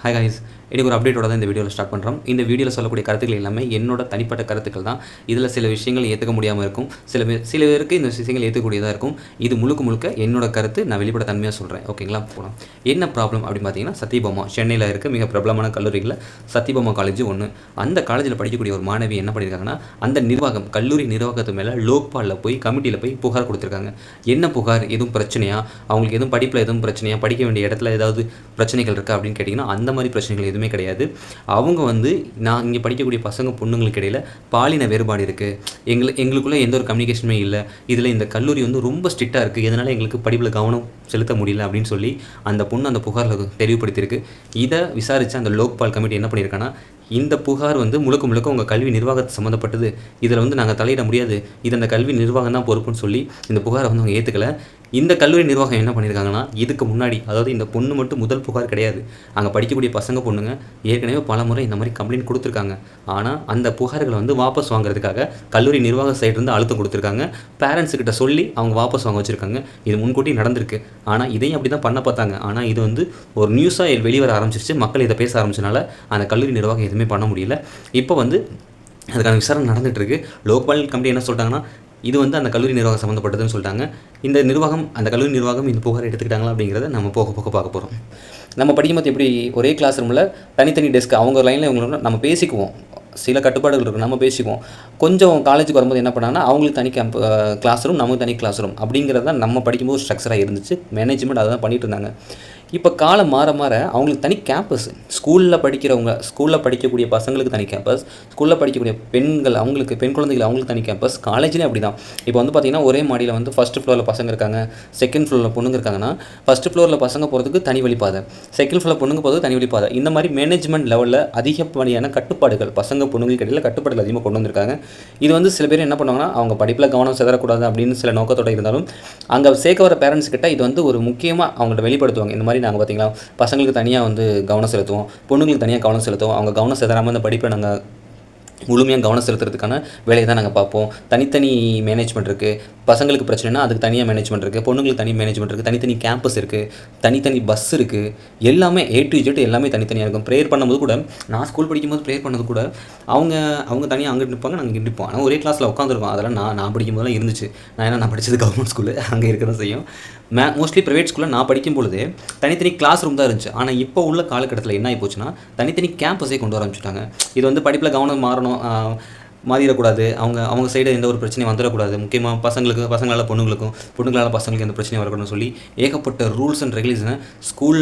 Hi guys, எனக்கு ஒரு அப்டேட்டோட தான் இந்த வீடியோவில் ஸ்டார்ட் பண்ணுறோம். இந்த வீடியோவில் சொல்லக்கூடிய கருத்துக்கள் எல்லாமே என்னோட தனிப்பட்ட கருத்துக்கள் தான். இதில் சில விஷயங்கள் ஏற்றுக்க முடியாமல் இருக்கும், சில பேருக்கு இந்த விஷயங்கள் ஏற்றுக்கூடியதாக இருக்கும். இது முழுக்க என்னோட கருத்து, நான் வெளிப்பட தன்மையாக சொல்கிறேன். ஓகேங்களா? போகலாம். என்ன ப்ராப்ளம் அப்படின்னு பார்த்தீங்கன்னா, சத்யபாமா சென்னையில் இருக்க மிக பிரபலமான கல்லூரிகளில் சத்யபாமா காலேஜ் ஒன்று. அந்த காலேஜில் படிக்கக்கூடிய ஒரு மாணவி என்ன பண்ணியிருக்காங்கன்னா, அந்த நிர்வாகம் கல்லூரி நிர்வாகத்து மேலே லோக்பாலில் போய் கமிட்டியில் போய் புகார் கொடுத்துருக்காங்க. என்ன புகார்? எதுவும் பிரச்சனையா? அவங்களுக்கு எதுவும் படிப்பில் எதுவும் பிரச்சனையா? படிக்க வேண்டிய இடத்துல ஏதாவது பிரச்சனைகள் இருக்கா அப்படின்னு கேட்டிங்கன்னா, அந்த மாதிரி பிரச்சனைகள் எதுவுமே கிடையாது. அவங்க நான் இங்கே படிக்கக்கூடிய பசங்க பொண்ணுங்களுக்கு இடையில் பாலின வேறுபாடு இருக்குது, எங்களுக்குள்ளே எந்த ஒரு கம்யூனிகேஷனுமே இல்லை, இதில் இந்த கல்லூரி ரொம்ப ஸ்ட்ரிக்டாக இருக்குது, இதனால் எங்களுக்கு படிப்பில் கவனம் செலுத்த முடியல அப்படின்னு சொல்லி அந்த பொண்ணு அந்த புகாரில் தெளிவுபடுத்தியிருக்கு. இதை விசாரித்து அந்த லோக்பால் கமிட்டி என்ன பண்ணியிருக்காங்கன்னா, இந்த புகார் முழுக்க உங்கள் கல்வி நிர்வாகத்தை சம்மந்தப்பட்டது, இதில் நாங்கள் தலையிட முடியாது, இது அந்த கல்வி நிர்வாகம் தான் பொறுப்புன்னு சொல்லி இந்த புகாரை அவங்க ஏற்றுக்கலை. இந்த கல்லூரி நிர்வாகம் என்ன பண்ணியிருக்காங்கன்னா, இதுக்கு முன்னாடி, அதாவது இந்த பொண்ணு மட்டும் முதல் புகார் கிடையாது, அங்கே படிக்கக்கூடிய பசங்க பொண்ணுங்க ஏற்கனவே பல முறை இந்த மாதிரி கம்ப்ளைண்ட் கொடுத்துருக்காங்க. ஆனால் அந்த புகார்களை வாபஸ் வாங்குறதுக்காக கல்லூரி நிர்வாக சைட்லேருந்து அழுத்தம் கொடுத்துருக்காங்க. பேரண்ட்ஸுக்கிட்ட சொல்லி அவங்க வாபஸ் வாங்க வச்சுருக்காங்க. இது முன்கூட்டி நடந்திருக்கு. ஆனால் இதையும் அப்படி தான் பண்ண பார்த்தாங்க. ஆனால் இது ஒரு நியூஸாக வெளிவர ஆரம்பிச்சிருச்சு. மக்கள் இதை பேச ஆரம்பிச்சனால அந்த கல்லூரி நிர்வாகம் எதுவுமே பண்ண முடியல. இப்போ அதுக்கான விசாரணை நடந்துகிட்ருக்கு. லோக்பால் கமிட்டி என்ன சொல்லிட்டாங்கன்னா, இது அந்த கல்லூரி நிர்வாகம் சம்மந்தப்பட்டதுன்னு சொல்லிட்டாங்க. அந்த கல்லூரி நிர்வாகம் இந்த புகார் எடுத்துக்கிட்டாங்களா அப்படிங்கிறத நம்ம போக பார்க்க போகிறோம். நம்ம படிக்கும்போது எப்படி ஒரே கிளாஸ் ரூமில் தனித்தனி டெஸ்க் அவங்க லைனில் இவங்களோட நம்ம பேசிக்குவோம், சில கட்டுப்பாடுகள் இருக்குது, நம்ம பேசிக்குவோம். கொஞ்சம் காலேஜுக்கு வரும்போது என்ன பண்ணாங்கன்னா, அவங்களுக்கு தனி கிளாஸ் ரூம், நமக்கு தனி கிளாஸ் ரூம் அப்படிங்கிறது தான் நம்ம படிக்கும்போது ஸ்ட்ரக்சராக இருந்துச்சு. மேனேஜ்மெண்ட் அதை தான் பண்ணிட்டு இருந்தாங்க. இப்போ காலம் மாற அவங்களுக்கு தனி கேம்பஸ், ஸ்கூலில் படிக்கக்கூடிய பசங்களுக்கு தனி கேம்பஸ், ஸ்கூலில் படிக்கக்கூடிய பெண்கள் அவங்களுக்கு பெண் குழந்தைகள் அவங்களுக்கு தனி கேம்பஸ், காலேஜ்லேயும் அப்படி தான். இப்போ பார்த்திங்கன்னா, ஒரே மாடியில் ஃபஸ்ட் ஃப்ளோரில் பசங்க இருக்காங்க, செகண்ட் ஃப்ளோரில் பொண்ணுங்க இருக்காங்கன்னா, ஃபஸ்ட் ஃப்ளோரில் பசங்க போகிறதுக்கு தனி வழிப்பாதை, செகண்ட் ஃப்ளோரில் பொண்ணுங்க போகிறதுக்கு தனி வழிப்பாதை. இந்த மாதிரி மேனேஜ்மெண்ட் லெவலில் அதிகப்படியான கட்டுப்பாடுகள் பசங்க பொண்ணுங்களுக்கு இடையில் கட்டுப்பாடுகள் அதிகமாக கொண்டு வந்திருக்காங்க. இது சில பேர் என்ன பண்ணுவாங்கன்னா, அவங்க படிப்பில் கவனம் செதறக்கூடாது அப்படின்னு சில நோக்கத்தோடு இருந்தாலும், அங்கே சேர்க்க வர பேரண்ட்ஸ் கிட்ட இது ஒரு முக்கியமாக அவங்கள்ட்ட வெளிப்படுத்துவாங்க. இந்த மாதிரி நாங்கள் பார்த்தீங்களா, பசங்களுக்கு தனியாக கவனம் செலுத்துவோம், பொண்ணுங்களுக்கு தனியாக கவனம் செலுத்துவோம், அவங்க கவனம் செலுத்தாமல் அந்த படிப்பை நாங்கள் முழுமையாக கவனம் செலுத்துறதுக்கான வேலையை தான் நாங்கள் பார்ப்போம். தனித்தனி மேனேஜ்மெண்ட் இருக்குது. பசங்களுக்கு பிரச்சனைனா அதுக்கு தனியாக மேனேஜ்மெண்ட் இருக்குது, பொண்ணுங்களுக்கு தனி மேனேஜ்மெண்ட் இருக்குது, தனித்தனி கேம்பஸ் இருக்குது, தனித்தனி பஸ் இருக்குது, எல்லாமே A to Z எல்லாமே தனித்தனியாக இருக்கும். ப்ரேயர் பண்ணும்போது கூட, நான் ஸ்கூல் படிக்கும்போது ப்ரேயர் பண்ணது கூட அவங்க தனியாக அங்கே நிற்பாங்க, நாங்கள் இங்கே நிற்போம். ஆனால் ஒரே கிளாஸில் உட்காந்துருக்கோம். அதெல்லாம் நான் படிக்கும்போதெல்லாம் இருந்துச்சு. நான் படித்தது கவர்மெண்ட் ஸ்கூலு, அங்கே இருக்க தான் செய்யும். மோஸ்ட்லி ப்ரைவேட் ஸ்கூலில் நான் படிக்கும் பொழுது தனித்தனி கிளாஸ் ரூம் தான் இருந்துச்சு. ஆனால் இப்போ உள்ள காலகட்டத்தில் என்ன ஆகி போச்சுன்னா, தனித்தனி கேம்பஸே கொண்டு வர ஆரம்பிச்சுட்டாங்க. இது படிப்பில் கவனம் மாறிடக்கூடாது, அவங்க சைடு எந்த ஒரு பிரச்சனையும் வந்துடக்கூடாது, முக்கியமாக பசங்களால் பொண்ணுங்களால் பசங்களுக்கு எந்த பிரச்சனையும் வரக்கூடாதுன்னு சொல்லி ஏகப்பட்ட ரூல்ஸ் அண்ட் ரெகுலேஷனை ஸ்கூல்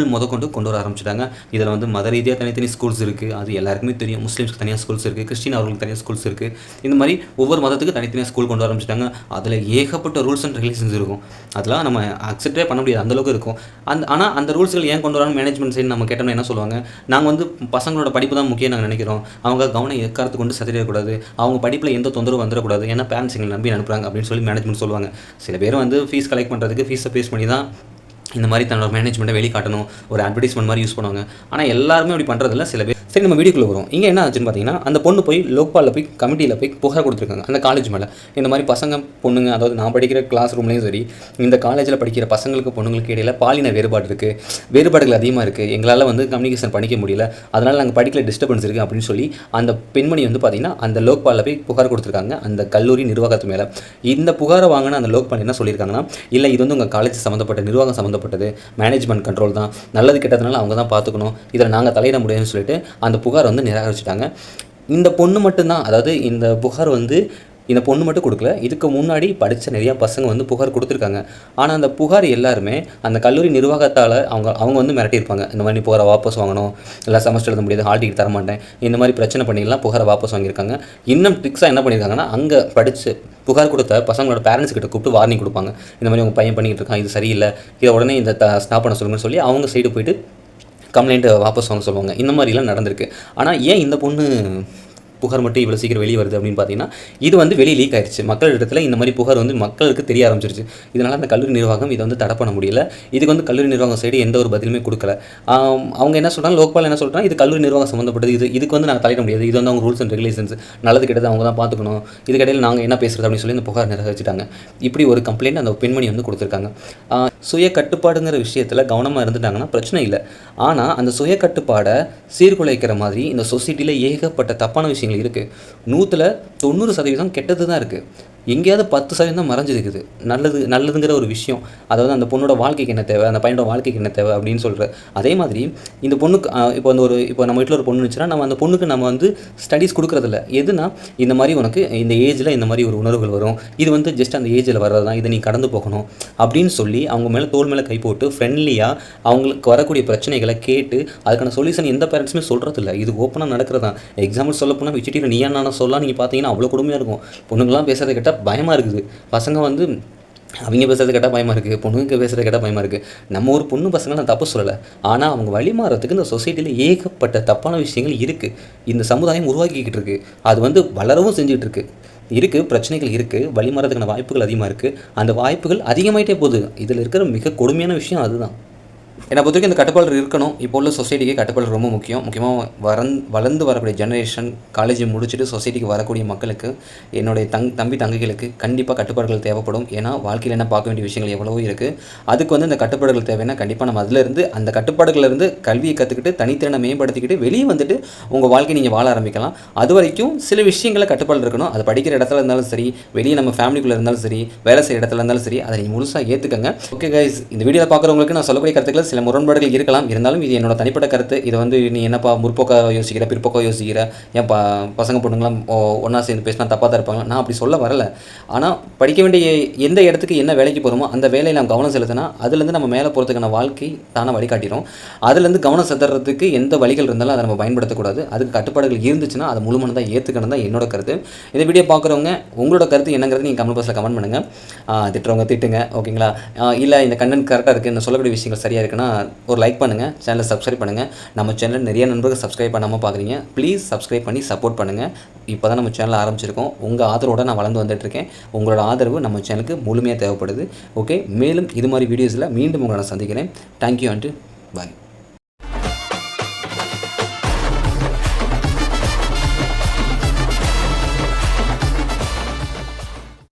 கொண்டு வர ஆரம்பிச்சிட்டாங்க. இதில் மத ரீதியாக தனித்தனி ஸ்கூல்ஸ் இருக்குது, அது எல்லாருக்குமே தெரியும். முஸ்லீம்ஸ்க்கு தனியாக ஸ்கூல்ஸ் இருக்குது, கிறிஸ்டின் அவர்களுக்கு தனியாக ஸ்கூல்ஸ் இருக்குது. இந்த மாதிரி ஒவ்வொரு மதத்துக்கு தனித்தனியாக ஸ்கூல் கொண்டு வர ஆரம்பிச்சிட்டாங்க. அதில் ஏகப்பட்ட ரூல்ஸ் அண்ட் ரெகுலேஷன்ஸ் இருக்கும். அதெல்லாம் நம்ம அக்செப்டே பண்ண முடியாது, அந்தளவுக்கு இருக்கும். ஆனால் அந்த ரூல்ஸ்கள் ஏன் கொண்டு வராங்க மேனேஜ்மெண்ட் சைடு நம்ம கேட்டோம்னா என்ன சொல்லுவாங்க, நாங்கள் பசங்களோட படிப்பு தான் முக்கியம் நாங்கள் நினைக்கிறோம், அவங்க கவனம் எக்காரத்து கொண்டு சதிடக்கூடாது, அவங்க படிப்பில் எந்த தொந்தரவு வந்துடக்கூடாது, ஏன்னா பேரண்ட்ஸ் எங்களை நம்பி அனுப்புகிறாங்க அப்படின்னு சொல்லி மேனேஜ்மெண்ட் சொல்லுவாங்க. சில பேர் ஃபீஸ் கலெக்ட் பண்ணுறதுக்கு ஃபீஸை பேஸ் பண்ணி தான் இந்த மாதிரி தன்னோட மேனேஜ்மெண்ட்டை வெளிக்காட்டணும், ஒரு அட்வர்டைஸ்மெண்ட் மாதிரி யூஸ் பண்ணுவாங்க. ஆனால் எல்லாருமே அப்படி பண்ணுறதில்ல, சில பேர். சரி, நம்ம வீடியோக்குள்ளே வரும். இங்கே என்ன ஆச்சுன்னு பார்த்தீங்கன்னா, அந்த பொண்ணு போய் லோக்பாலில் போய் கமிட்டியில் போய் புகார் கொடுத்துருக்காங்க அந்த காலேஜ் மேலே. இந்த மாதிரி பசங்க பொண்ணுங்க, அதாவது நான் படிக்கிற கிளாஸ் ரூம்லேயும் சரி, இந்த காலேஜில் படிக்கிற பசங்களுக்கு பொண்ணுங்களுக்கு இடையில் பாலின வேறுபாடுகள் அதிகமாக இருக்குது, எங்களால் கம்யூனிகேஷன் பண்ணிக்க முடியல, அதனால் நாங்கள் படிக்கல, டிஸ்டர்பன்ஸ் இருக்குது அப்படின்னு சொல்லி அந்த பெண்மணி பார்த்திங்கன்னா அந்த லோக்பாலில் போய் புகார் கொடுத்துருக்காங்க அந்த கல்லூரி நிர்வாகத்து மேலே. இந்த புகாரை வாங்கின அந்த லோக்பால் என்ன சொல்லியிருக்காங்கன்னா, இல்லை இது உங்கள் காலேஜ் சம்மந்தப்பட்ட நிர்வாகம் சம்மந்தப்பட்டது, மேனேஜ்மெண்ட் கண்ட்ரோல் தான், நல்லது கெட்டதுனால அவங்க தான் பார்த்துக்கணும், இதில் நாங்கள் தலையிட முடியும்னு சொல்லிட்டு அந்த புகார் நிராகரிச்சிட்டாங்க. இந்த பொண்ணு மட்டும்தான், அதாவது இந்த புகார் இந்த பொண்ணு மட்டும் கொடுக்கல, இதுக்கு முன்னாடி படித்த நிறையா பசங்க புகார் கொடுத்துருக்காங்க. ஆனால் அந்த புகார் எல்லாருமே அந்த கல்லூரி நிர்வாகத்தால் அவங்க மிரட்டியிருப்பாங்க. இந்த மாதிரி புகாரை வாபஸ் வாங்கணும், இல்லை செமஸ்டர் எழுத முடியாது, ஹால் டிக்கெட் தரமாட்டேன், இந்த மாதிரி பிரச்சனை பண்ணிலாம் புகாரை வாபஸ் வாங்கியிருக்காங்க. இன்னும் ட்ரிக்ஸாக என்ன பண்ணியிருக்காங்கன்னா, அங்கே படித்து புகார் கொடுத்த பசங்களோட பேரண்ட்ஸ் கிட்ட கூப்பிட்டு வார்னிங் கொடுப்பாங்க. இந்த மாதிரி உங்கள் பையன் பண்ணிக்கிட்டு இருக்கான், இது சரியில்லை, இதை உடனே இந்த ஸ்டாப் பண்ண சொல்லுங்கன்னு சொல்லி அவங்க சைடு போயிட்டு கம்ப்ளைண்ட்டை வாபஸ் வாங்க சொல்லுவாங்க. இந்த மாதிரிலாம் நடந்திருக்கு. ஆனால் ஏன் இந்த பொண்ணு புகார் மட்டும் இவ்வளோ சீக்கிரம் வெளியே வருது அப்படின்னு பார்த்தீங்கன்னா, இது வந்து வெளியே லீக் ஆயிடுச்சு. மக்கள் இடத்துல இந்த மாதிரி புகார் வந்து மக்களுக்கு தெரிய ஆரம்பிச்சிருச்சு. இதனால் அந்த கல்லூரி நிர்வாகம் இதை வந்து தடை பண்ண முடியல. இதுக்கு வந்து கல்லூரி நிர்வாகம் சைடு எந்த ஒரு பதிலுமே கொடுக்கல. அவங்க என்ன சொல்கிறாங்க, லோக்பால் என்ன சொல்கிறாங்க, இது கல்லூரி நிர்வாகம் சம்மந்தப்பட்டது, இதுக்கு வந்து நாங்கள் தலையிட முடியாது, இது வந்து அவங்க ரூல்ஸ் அண்ட் ரெகுலேஷன்ஸ், நல்லது கெட்டது அவங்க தான் பார்த்துக்கணும், இதுக்கிடையில் நாங்கள் என்ன பேசுகிறது அப்படின்னு சொல்லி இந்த புகார் நிராகரிச்சிட்டாங்க. இப்படி ஒரு கம்ப்ளைண்ட் அந்த பெண்மணி வந்து கொடுத்துருக்காங்க. சுய கட்டுப்பாடுங்கிற விஷயத்தில் கவனமாக இருந்துட்டாங்கன்னா பிரச்சனை இல்லை. ஆனால் அந்த சுய கட்டுப்பாடை சீர்குலைக்கிற மாதிரி இந்த சொசைட்டியில் ஏகப்பட்ட தப்பான விஷயங்கள் இருக்குது. 100% கெட்டது தான் இருக்குது. எங்கேயாவது 10% தான் மறைஞ்சிருக்குது நல்லதுங்கிற ஒரு விஷயம். அதாவது அந்த பொண்ணோட வாழ்க்கைக்கு என்ன தேவை, அந்த பையனோட வாழ்க்கைக்கு என்ன தேவை அப்படின்னு சொல்கிற. அதே மாதிரி இந்த பொண்ணுக்கு இப்போ நம்ம வீட்டில் ஒரு பொண்ணு இருந்துச்சுன்னா நம்ம அந்த பொண்ணுக்கு நம்ம வந்து ஸ்டடீஸ் கொடுக்குறதில்ல. எதுனா இந்த மாதிரி உனக்கு இந்த ஏஜில் இந்த மாதிரி ஒரு உணர்வுகள் வரும், இது வந்து ஜஸ்ட் அந்த ஏஜில் வர்றது தான், இதை நீ கடந்து போகணும் அப்படின்னு சொல்லி அவங்க மேலே தோள் மேலே கை போட்டு ஃப்ரெண்ட்லியாக அவங்களுக்கு வரக்கூடிய பிரச்சனைகளை கேட்டு அதுக்கான சொல்யூஷன் எந்த பேரண்ட்ஸுமே சொல்கிறதில்ல. இது ஓப்பனாக நடக்கிறதான். எக்ஸாம்பிள் சொல்ல போனால் விச்சிட்டியில் நீயா நான் சொல்லலாம் நீங்கள் பார்த்தீங்கன்னா அவ்வளோ கொடுமையாக இருக்கும். பொண்ணுங்களாம் பேசுகிறத கேட்டால் பயமாக இருக்குது. பசங்க வந்து அவங்க பேசுகிறது கேட்டால் பயமாக இருக்குது, பொண்ணுங்க பேசுகிறது கேட்டால் பயமாக இருக்குது. நம்ம ஒரு பொண்ணு பசங்க நான் தப்பு சொல்லலை. ஆனால் அவங்க வழி மாறத்துக்கு இந்த சொசைட்டியில் ஏகப்பட்ட தப்பான விஷயங்கள் இருக்குது. இந்த சமுதாயம் உருவாக்கிக்கிட்டு இருக்குது. அது வந்து வளரவும் செஞ்சுக்கிட்டு இருக்குது. பிரச்சனைகள் இருக்குது, வழி மாறதுக்கான வாய்ப்புகள் அதிகமாக இருக்குது. அந்த வாய்ப்புகள் அதிகமாகிட்டே போகுது. இதில் இருக்கிற மிக கொடுமையான விஷயம் அதுதான். என்னை பொறுத்த வரைக்கும் இந்த கட்டுப்பாடு இருக்கணும். இப்போ உள்ள சொசைட்டிக்கு கட்டுப்பாடு ரொம்ப முக்கியமாக வளர்ந்து வரக்கூடிய ஜெனரேஷன், காலேஜ் முடிச்சுட்டு சொசைட்டிக்கு வரக்கூடிய மக்களுக்கு, என்னுடைய தம்பி தங்கைகளுக்கு கண்டிப்பாக கட்டுப்பாடுகள் தேவைப்படும். ஏன்னா வாழ்க்கையில் என்ன பார்க்க வேண்டிய விஷயங்கள் எவ்வளவோ இருக்குது. அதுக்கு வந்து இந்த கட்டுப்பாடுகள் தேவைன்னா கண்டிப்பாக நம்ம அதிலேருந்து அந்த கட்டுப்பாடுகளிலிருந்து கல்வியை கற்றுக்கிட்டு தனித்திறனை மேம்படுத்திக்கிட்டு வெளியே வந்துட்டு உங்கள் வாழ்க்கையை நீங்கள் வாழ ஆரம்பிக்கலாம். அது வரைக்கும் சில விஷயங்களை கட்டுப்பாடு இருக்கணும். அது படிக்கிற இடத்துல இருந்தாலும் சரி, வெளியே நம்ம ஃபேமிலிக்குள்ளே இருந்தாலும் சரி, வேலை செய்கிற இடத்துல இருந்தாலும் சரி, அதை நீங்கள் முழுசாக ஏற்றுக்கங்க. ஓகே கைஸ், இந்த வீடியோவில் பார்க்குறவங்களுக்கு நான் சொல்லக்கூடிய கருத்துக்கள் சில முரண்பாடுகள் இருக்கலாம். இருந்தாலும் இது என்னோட தனிப்பட்ட கருத்து. இது வந்து நீ என்னப்பா முற்போக்காக யோசிக்கிற, பிற்போக்காக யோசிக்கிற, ஏன் பசங்க பொண்ணுங்களாம் ஒன்றா சேர்ந்து பேசினா தப்பாக தான் இருப்பாங்க, நான் அப்படி சொல்ல வரல. ஆனால் படிக்க வேண்டிய எந்த இடத்துக்கு என்ன வேலைக்கு போகிறோமோ அந்த வேலையில் நம்ம கவனம் செலுத்தினா அதுலேருந்து நம்ம மேலே போகிறதுக்கான வாழ்க்கை தானே வழிகாட்டிடும். அதுலேருந்து கவனம் செலுத்துறதுக்கு எந்த வழிகள் இருந்தாலும் அதை நம்ம பயன்படுத்தக்கூடாது. அதுக்கு கட்டுப்பாடுகள் இருந்துச்சுன்னா அதை முழுமனதாக ஏற்றுக்கணும் தான் என்னோட கருத்து. இந்த வீடியோ பார்க்குறவங்க உங்களோட கருத்து என்னங்கிறது நீங்கள் கமெண்ட் பாக்ஸில் கமெண்ட் பண்ணுங்கள். திட்டுறவங்க திட்டுங்க, ஓகேங்களா? இல்லை இந்த கண்டென்ட் கரெக்டாக இருக்குது, நான் சொல்லக்கூடிய விஷயங்கள் சரியாக இருக்குன்னா ஒரு லைக் பண்ணுங்கள், சேனலை சப்ஸ்கிரைப் பண்ணுங்கள். நம்ம சேனல் நிறைய நண்பர்கள் சப்ஸ்கிரைப் பண்ணாமல் பார்க்குறீங்க. ப்ளீஸ் சப்ஸ்கிரைப் பண்ணி சப்போர்ட் பண்ணுங்கள். இப்போ தான் நம்ம சேனல் ஆரம்பிச்சிருக்கோம். உங்கள் ஆதரவோடு நான் வளர்ந்து வந்துட்டுருக்கேன். உங்களோட ஆதரவு நம்ம சேனலுக்கு முழுமையாக தேவைப்படுது. ஓகே, மேலும் இது மாதிரி வீடியோஸில் மீண்டும் உங்களை நான் சந்திக்கிறேன். Thank you and bye.